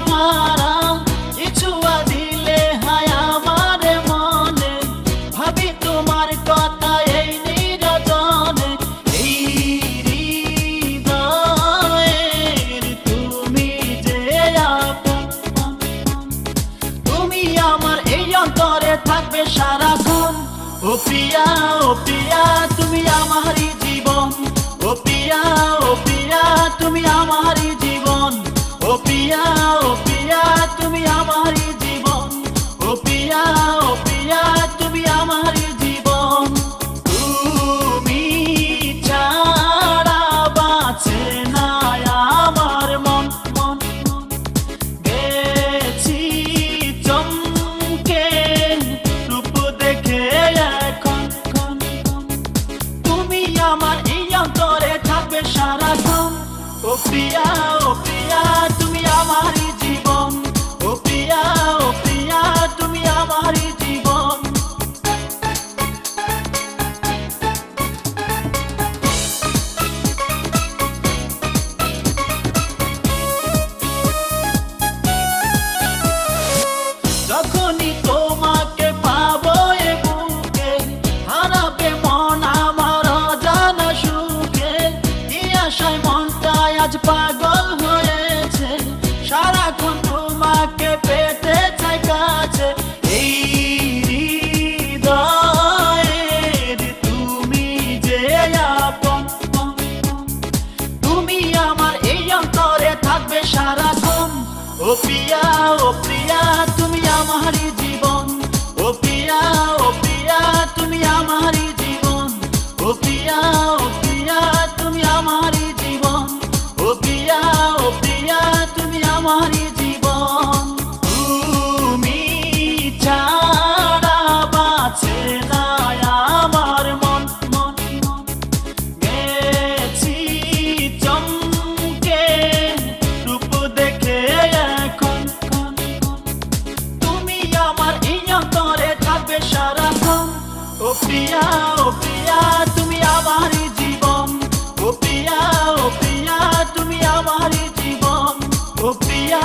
ভাড়া ইছুয়া দিলে হায় আমার মনে ভাবি তোমার কথা এই নিরজনে এই হৃদয়ের তুমি যে আপন তুমি আমার এই অন্তরে থাকবে সারাক্ষণ ও প্রিয়া তুমি আমারই জীবন ও প্রিয়া তুমি আমারই জীবন ও প্রিয়া তুমি আমারই জীবন ও প্রিয়া তুমি আমারই জীবন তুমি ছাড়া বাঁচে না আমার মন মন গেছি চমকে রূপ দেখে এখন তুমি আমার এই অন্তরে থাকবে সারাক্ষণ ও প্রিয়া তুমি আমারই জীবন ও প্রিয়া তুমি আমারই জীবন যখনই তোমাকে পাবো এ বুকে হারাবে মন আমার অজানা সুখে এই আশায় মনটাই আজ পাগল হয়েছে সারাক্ষণ তোমাকে পেতে চাই কাছে এই হৃদয়ের তুমি যে আপন তুমি আমার এই অন্তরে থাকবে সারাক্ষণ ও প্রিয়া তুমি আমারই জীবন ও প্রিয়া তুমি আমারই জীবন ও প্রিয়া তুমি আমারই জীবন ও প্রিয়া তুমি আমারই জীবন তুমি ছাড়া বাঁচে না আমার মন মন গেছি চমকে রূপ দেখে এখন তুমি আমার এই অন্তরে থাকবে সারাক্ষণ ও প্রিয়া তুমি আমারই জীবন ও প্রিয়া তুমি আমারই জীবন ও প্রিয়া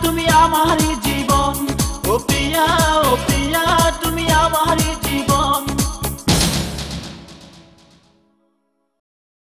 তুমি আমারই জীবন ও প্রিয়া তুমি আমারই জীবন।